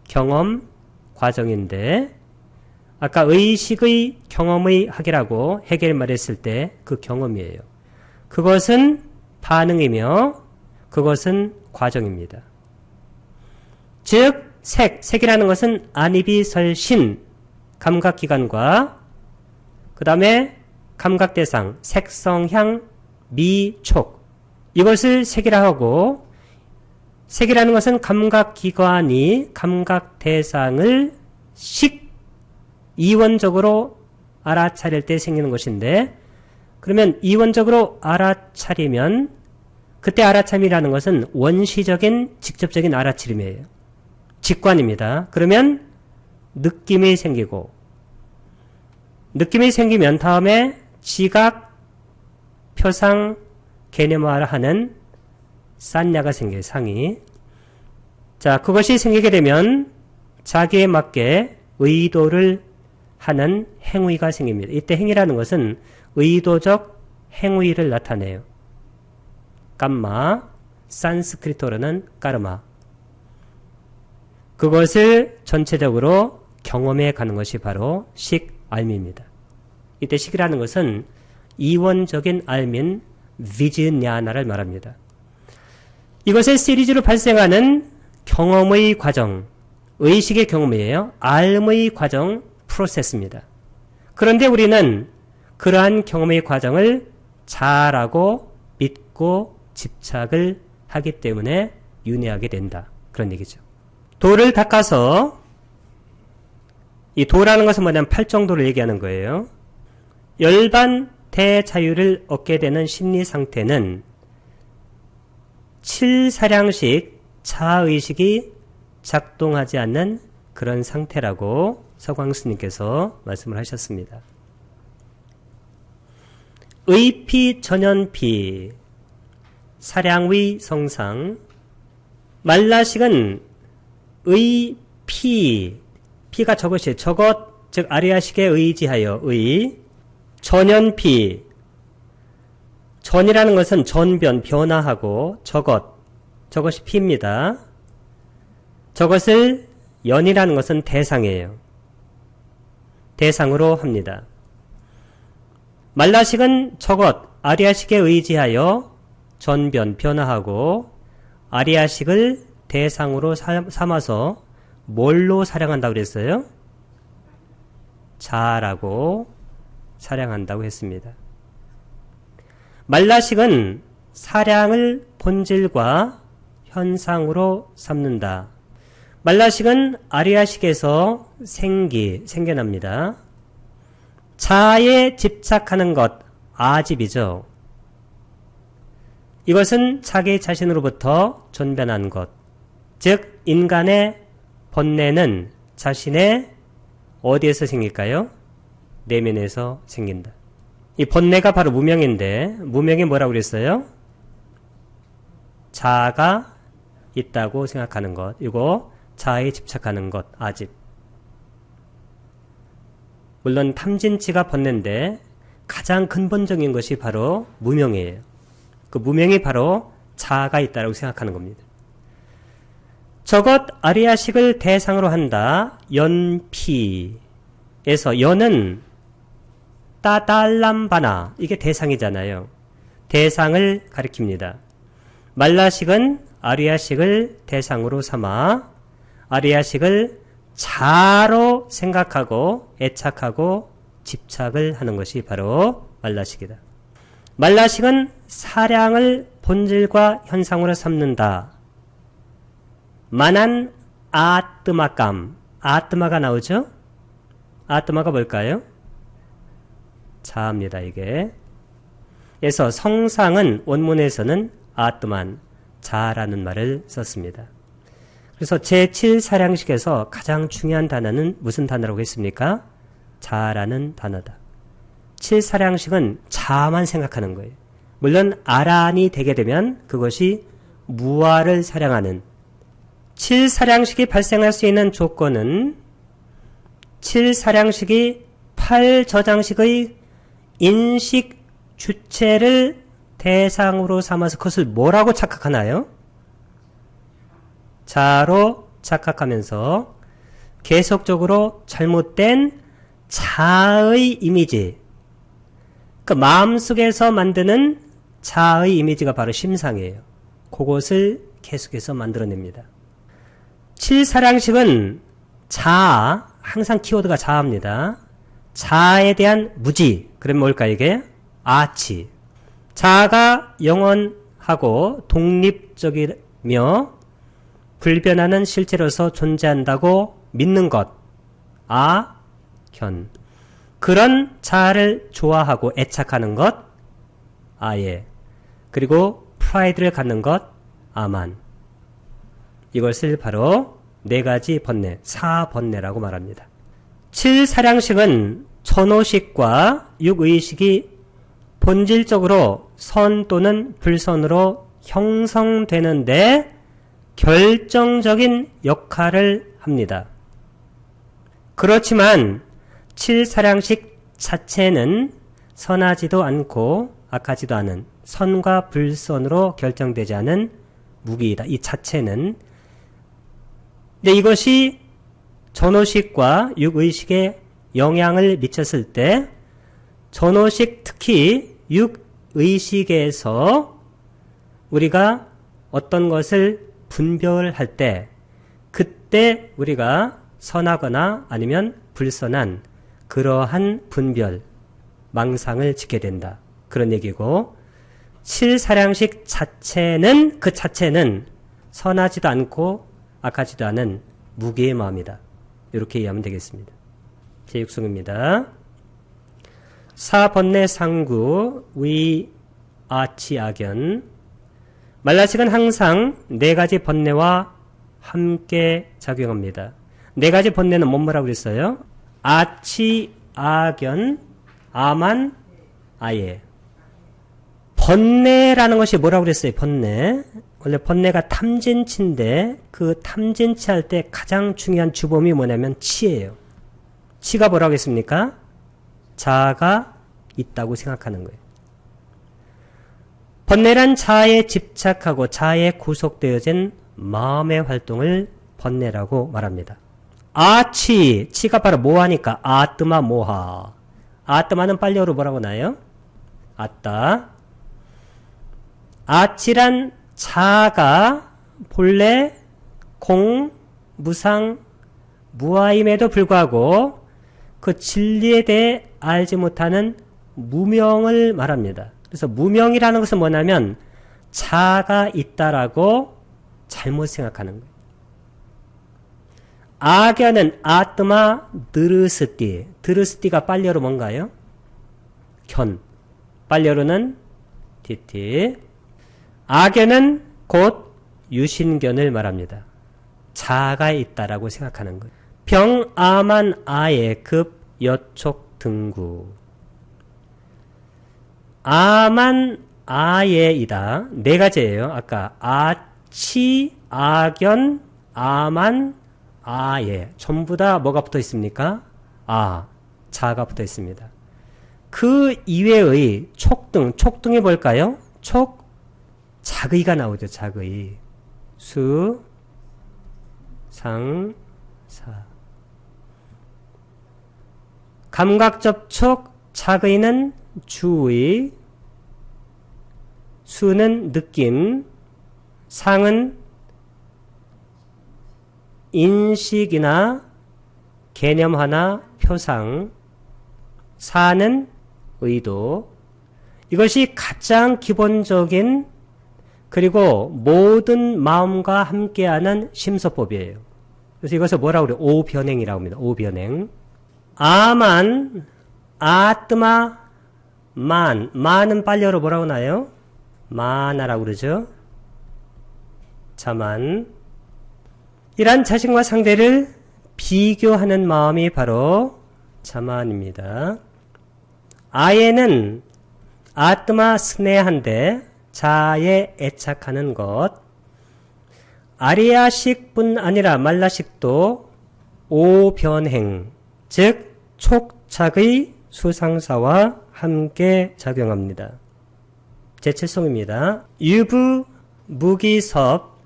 경험, 과정인데 아까 의식의 경험의 학이라고 해겔 말했을 때 그 경험이에요. 그것은 반응이며 그것은 과정입니다. 즉 색이라는 것은 안이비설신 감각기관과 그 다음에 감각대상 색성향 미촉 이것을 색이라 하고 색이라는 것은 감각기관이 감각대상을 이원적으로 알아차릴 때 생기는 것인데 그러면 이원적으로 알아차리면 그때 알아차림이라는 것은 원시적인 직접적인 알아차림이에요. 직관입니다. 그러면 느낌이 생기고 느낌이 생기면 다음에 지각, 표상, 개념화하는 산야가 생겨요. 상이. 자, 그것이 생기게 되면 자기에 맞게 의도를 하는 행위가 생깁니다. 이때 행위라는 것은 의도적 행위를 나타내요. 깜마, 산스크리트어로는 까르마. 그것을 전체적으로 경험해 가는 것이 바로 알미입니다. 이때 식이라는 것은 이원적인 알민 비즈냐나를 말합니다. 이것의 시리즈로 발생하는 경험의 과정, 의식의 경험이에요. 알의 과정, 프로세스입니다. 그런데 우리는 그러한 경험의 과정을 자아라고 믿고 집착을 하기 때문에 윤회하게 된다. 그런 얘기죠. 도를 닦아서 이 도라는 것은 뭐냐면 팔정도를 얘기하는 거예요. 열반 대자유를 얻게 되는 심리 상태는 칠사량식 자아의식이 작동하지 않는 그런 상태라고 서광스님께서 말씀을 하셨습니다. 의피 전연피 사량의 성상. 말라식은 의피, 피가 저것이에요. 저것, 즉 아리아식에 의지하여 의. 전연피, 전이라는 것은 전변, 변화하고 저것이 피입니다. 저것을 연이라는 것은 대상이에요. 대상으로 합니다. 말라식은 저것, 아리아식에 의지하여 전변, 변화하고 아리아식을 대상으로 삼아서 뭘로 사량한다고 그랬어요? 자라고 사량한다고 했습니다. 말라식은 사량을 본질과 현상으로 삼는다. 말라식은 아리아식에서 생겨납니다. 자에 집착하는 것, 아집이죠. 이것은 자기 자신으로부터 존변한 것, 즉 인간의 번뇌는 자신의 어디에서 생길까요? 내면에서 생긴다. 이 번뇌가 바로 무명인데, 무명이 뭐라고 그랬어요? 자아가 있다고 생각하는 것, 이거 자아에 집착하는 것, 아집. 물론 탐진치가 번뇌인데 가장 근본적인 것이 바로 무명이에요. 그 무명이 바로 자아가 있다고 생각하는 겁니다. 저것 아리아식을 대상으로 한다. 연피에서 연은 따달람바나, 이게 대상이잖아요. 대상을 가리킵니다. 말라식은 아리아식을 대상으로 삼아 아리아식을 자로 생각하고 애착하고 집착을 하는 것이 바로 말라식이다. 말라식은 사량을 본질과 현상으로 삼는다. 만한 아뜨마감, 아뜨마가 나오죠? 아뜨마가 뭘까요? 자입니다, 이게. 그래서 성상은 원문에서는 아뜨만, 자라는 말을 썼습니다. 그래서 제7사량식에서 가장 중요한 단어는 무슨 단어라고 했습니까? 자라는 단어다. 7사량식은 자만 생각하는 거예요. 물론 아란이 되게 되면 그것이 무아를 사량하는, 7사량식이 발생할 수 있는 조건은 7사량식이 8저장식의 인식 주체를 대상으로 삼아서 그것을 뭐라고 착각하나요? 자로 착각하면서 계속적으로 잘못된 자의 이미지, 그 마음속에서 만드는 자의 이미지가 바로 심상이에요. 그것을 계속해서 만들어냅니다. 7사량식은 자아, 항상 키워드가 자아입니다. 자아에 대한 무지, 그럼 뭘까 이게? 아치. 자아가 영원하고 독립적이며 불변하는 실체로서 존재한다고 믿는 것, 아견. 그런 자아를 좋아하고 애착하는 것, 아예. 그리고 프라이드를 갖는 것, 아만. 이것을 바로 네 가지 번뇌, 사번뇌라고 말합니다. 7사량식은 천오식과 육의식이 본질적으로 선 또는 불선으로 형성되는데 결정적인 역할을 합니다. 그렇지만 7사량식 자체는 선하지도 않고 악하지도 않은, 선과 불선으로 결정되지 않은 무기이다. 이 자체는. 근데 이것이 전오식과 육의식에 영향을 미쳤을 때 전오식, 특히 육의식에서 우리가 어떤 것을 분별할 때, 그때 우리가 선하거나 아니면 불선한 그러한 분별, 망상을 짓게 된다. 그런 얘기고, 7사량식 자체는, 그 자체는 선하지도 않고 악하지도 않은 무기의 마음이다. 이렇게 이해하면 되겠습니다. 제6송입니다. 사번뇌 상구 위아치악연. 말라식은 항상 네 가지 번뇌와 함께 작용합니다. 네 가지 번뇌는 뭐라고 그랬어요? 아치, 악연, 아만, 아예. 번뇌라는 것이 뭐라고 그랬어요? 번뇌. 원래 번뇌가 탐진치인데 그 탐진치 할 때 가장 중요한 주범이 뭐냐면 치예요. 치가 뭐라고 했습니까? 자아가 있다고 생각하는 거예요. 번뇌란 자아에 집착하고 자아에 구속되어진 마음의 활동을 번뇌라고 말합니다. 아치, 치가 바로 모하니까 아뜨마 모하. 아뜨마는 빨리어로 뭐라고 나요? 아따. 아치란 자아가 본래 공, 무상, 무아임에도 불구하고 그 진리에 대해 알지 못하는 무명을 말합니다. 그래서 무명이라는 것은 뭐냐면 자아가 있다라고 잘못 생각하는 거예요. 악연은 아뜨마 드르스띠. 드르스띠가 빨리어로 뭔가요? 견. 빨리어로는 티티. 악연은 곧 유신견을 말합니다. 자아가 있다라고 생각하는 거예요. 병, 아만, 아의 급, 여촉, 등구. 아만, 아예이다. 네 가지예요. 아까 아치, 악연, 아만, 아예. 전부 다 뭐가 붙어 있습니까? 자가 붙어 있습니다. 그 이외의 촉등, 촉등이 뭘까요? 촉, 작의가 나오죠. 작의. 수, 상, 사. 감각접촉, 작의는 주의, 수는 느낌, 상은 인식이나 개념화나 표상, 사는 의도. 이것이 가장 기본적인 그리고 모든 마음과 함께하는 심서법이에요. 그래서 이것을 뭐라고 그래요? 오변행이라고 합니다. 오변행. 아만, 아뜨마, 만은 빨리어로 뭐라고 나요? 마나라고 그러죠. 자만. 이란 자신과 상대를 비교하는 마음이 바로 자만입니다. 아예는 아뜨마 스네한데 자아에 애착하는 것. 아리아식뿐 아니라 말라식도 오변행, 즉 촉착의 수상사와 함께 작용합니다. 제7송입니다. 유부, 무기섭,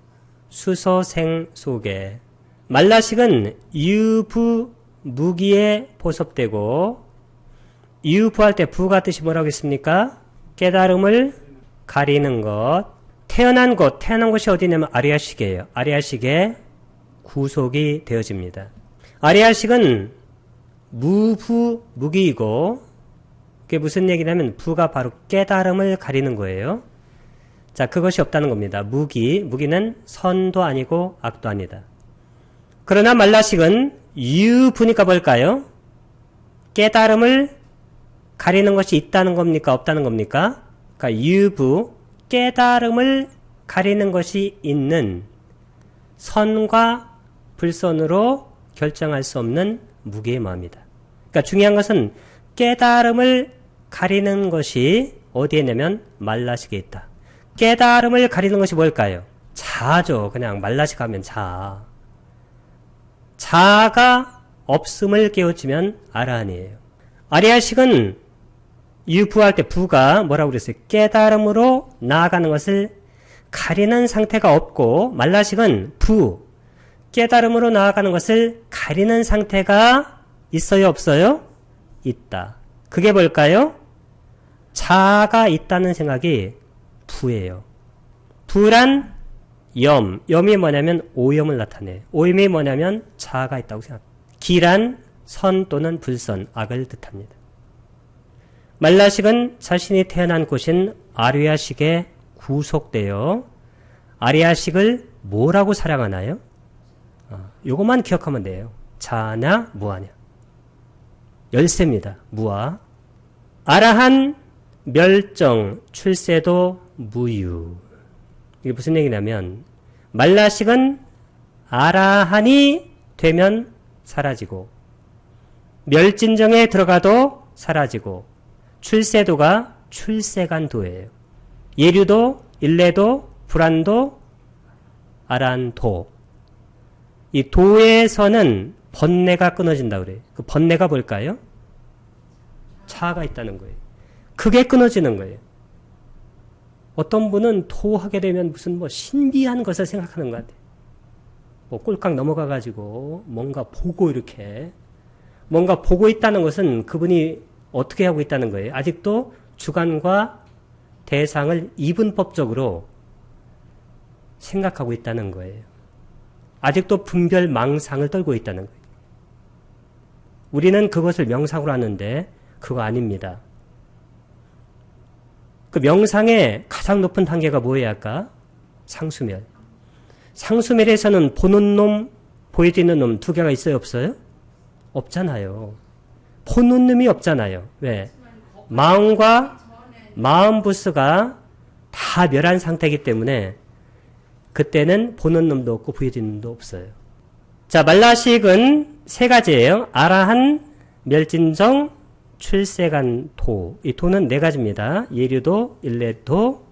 수소생 속에. 말라식은 유부, 무기에 보섭되고, 유부할 때 부가 뜻이 뭐라고 했습니까? 깨달음을 가리는 것. 태어난 곳이 어디냐면 아리아식이에요. 아리아식에 구속이 되어집니다. 아리아식은 무부, 무기이고, 그게 무슨 얘기냐면 부가 바로 깨달음을 가리는 거예요. 자, 그것이 없다는 겁니다. 무기는 선도 아니고 악도 아니다. 그러나 말라식은 유부니까 뭘까요? 깨달음을 가리는 것이 있다는 겁니까? 없다는 겁니까? 그러니까 유부, 깨달음을 가리는 것이 있는 선과 불선으로 결정할 수 없는 무기의 마음이다. 그러니까 중요한 것은 깨달음을 가리는 것이 어디에 있냐면 말라식에 있다. 깨달음을 가리는 것이 뭘까요? 자아죠. 그냥 말라식 하면 자아. 자아가 없음을 깨우치면 아라한이에요. 아리아식은 유부할 때 부가 뭐라고 그랬어요? 깨달음으로 나아가는 것을 가리는 상태가 없고, 말라식은 부, 깨달음으로 나아가는 것을 가리는 상태가 있어요? 없어요? 있다. 그게 뭘까요? 자아가 있다는 생각이 부예요. 부란 염이 뭐냐면 오염을 나타내요. 오염이 뭐냐면 자아가 있다고 생각합니다. 기란 선 또는 불선, 악을 뜻합니다. 말라식은 자신이 태어난 곳인 아리아식에 구속되어 아리아식을 뭐라고 사랑하나요? 요것만 기억하면 돼요. 자냐 무아냐. 열쇠입니다. 무아. 아라한 멸정 출세도 무유. 이게 무슨 얘기냐면 말라식은 아라한이 되면 사라지고 멸진정에 들어가도 사라지고 출세도가 출세간도예요. 예류도, 일레도, 불안도, 아란도. 이 도에서는 번뇌가 끊어진다 그래요. 그 번뇌가 뭘까요? 차가 있다는 거예요. 그게 끊어지는 거예요. 어떤 분은 토하게 되면 무슨 뭐 신비한 것을 생각하는 것 같아요. 뭐 꼴깍 넘어가가지고 뭔가 보고 이렇게 뭔가 보고 있다는 것은 그분이 어떻게 하고 있다는 거예요. 아직도 주관과 대상을 이분법적으로 생각하고 있다는 거예요. 아직도 분별 망상을 떨고 있다는 거예요. 우리는 그것을 명상으로 하는데 그거 아닙니다. 그 명상의 가장 높은 단계가 뭐예요 아까? 상수멸. 상수멸에서는 보는 놈, 보여지는 놈 두 개가 있어요 없어요? 없잖아요. 보는 놈이 없잖아요. 왜? 마음과 마음 부스가 다 멸한 상태이기 때문에 그때는 보는 놈도 없고 보여지는 놈도 없어요. 자, 말라식은 세 가지예요. 아라한, 멸진정, 출세간, 도. 이 도는 네 가지입니다. 예류도, 일레도,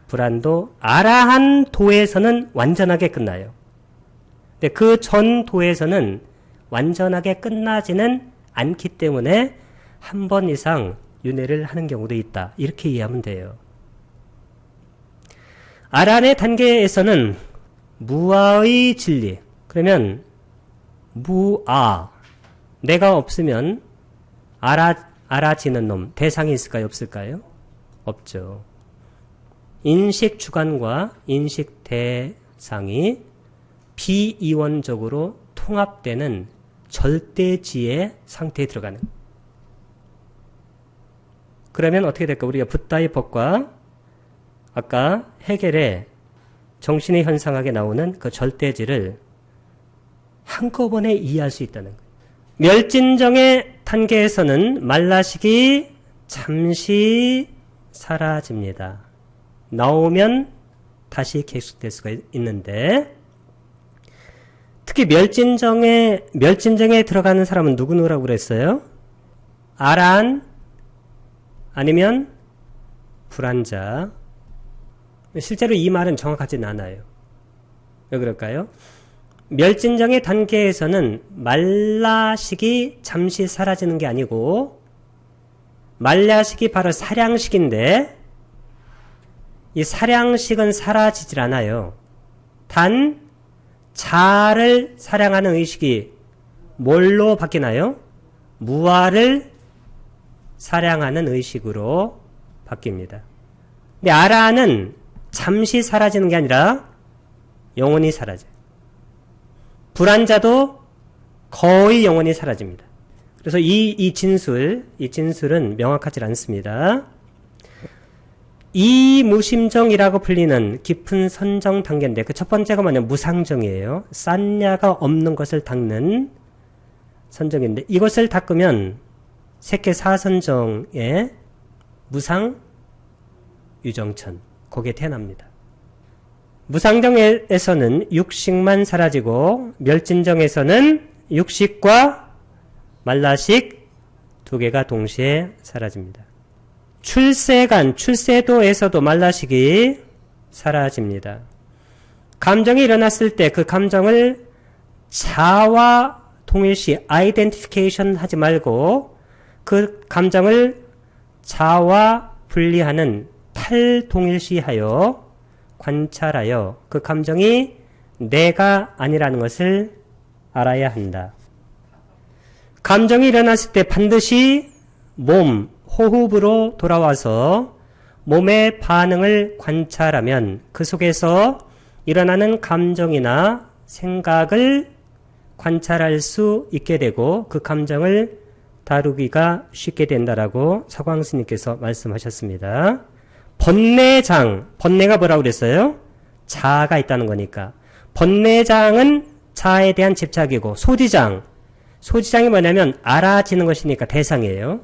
불안도. 아라한 도에서는 완전하게 끝나요. 근데 그 전 도에서는 완전하게 끝나지는 않기 때문에 한 번 이상 윤회를 하는 경우도 있다. 이렇게 이해하면 돼요. 아란의 단계에서는 무아의 진리. 그러면 무아. 내가 없으면 알아지는 놈. 대상이 있을까요? 없을까요? 없죠. 인식 주관과 인식 대상이 비이원적으로 통합되는 절대지의 상태에 들어가는. 그러면 어떻게 될까? 우리가 붓다의 법과 아까 해겔의 정신의 현상학에 나오는 그 절대지를 한꺼번에 이해할 수 있다는 거예요. 멸진정의 단계에서는 말라식이 잠시 사라집니다. 나오면 다시 계속될 수가 있는데 특히 멸진정에 들어가는 사람은 누구라고 그랬어요? 아란 아니면 불안자. 실제로 이 말은 정확하진 않아요. 왜 그럴까요? 멸진정의 단계에서는 말라식이 잠시 사라지는 게 아니고 말라식이 바로 사량식인데 이 사량식은 사라지질 않아요. 단 자를 사량하는 의식이 뭘로 바뀌나요? 무아를 사량하는 의식으로 바뀝니다. 근데 아라는 잠시 사라지는 게 아니라 영원히 사라져요. 불안자도 거의 영원히 사라집니다. 그래서 이 진술은 명확하지 않습니다. 이 무심정이라고 불리는 깊은 선정 단계인데 그 첫 번째가 뭐냐면 무상정이에요. 싼야가 없는 것을 닦는 선정인데 이것을 닦으면 색계 사선정의 무상 유정천 거기에 태어납니다. 무상정에서는 육식만 사라지고 멸진정에서는 육식과 말라식 두 개가 동시에 사라집니다. 출세도에서도 말라식이 사라집니다. 감정이 일어났을 때 그 감정을 자와 동일시 아이덴티피케이션 하지 말고 그 감정을 자와 분리하는 탈동일시하여 관찰하여 그 감정이 내가 아니라는 것을 알아야 한다. 감정이 일어났을 때 반드시 몸, 호흡으로 돌아와서 몸의 반응을 관찰하면 그 속에서 일어나는 감정이나 생각을 관찰할 수 있게 되고 그 감정을 다루기가 쉽게 된다라고 서광스님께서 말씀하셨습니다. 번뇌가 뭐라고 그랬어요? 자아가 있다는 거니까. 번뇌장은 자아에 대한 집착이고 소지장이 뭐냐면 알아지는 것이니까 대상이에요.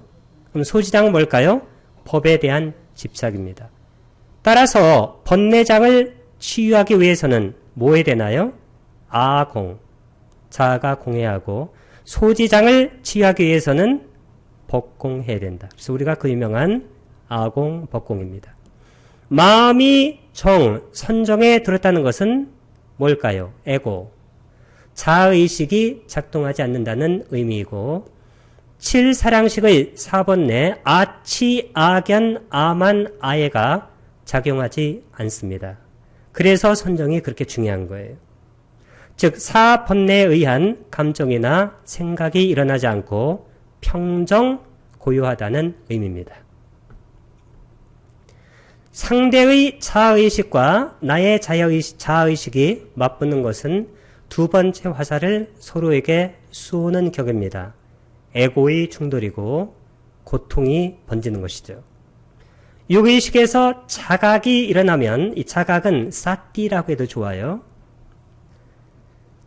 그럼 소지장은 뭘까요? 법에 대한 집착입니다. 따라서 번뇌장을 치유하기 위해서는 뭐 해야 되나요? 아공, 자아가 공해하고 소지장을 치유하기 위해서는 법공해야 된다. 그래서 우리가 그 유명한 아공, 법공입니다. 마음이 선정에 들었다는 것은 뭘까요? 에고. 자의식이 작동하지 않는다는 의미이고 7사량식의 4번 내 아치, 아견, 아만, 아예가 작용하지 않습니다. 그래서 선정이 그렇게 중요한 거예요. 즉 4번내에 의한 감정이나 생각이 일어나지 않고 평정, 고요하다는 의미입니다. 상대의 자의식과 나의 자의식이 맞붙는 것은 두 번째 화살을 서로에게 쏘는 격입니다. 에고의 충돌이고 고통이 번지는 것이죠. 육의식에서 자각이 일어나면 이 자각은 사띠라고 해도 좋아요.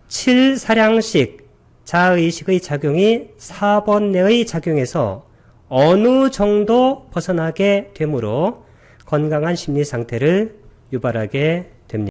7사량식 자의식의 작용이 4번 내의 작용에서 어느 정도 벗어나게 되므로 건강한 심리 상태를 유발하게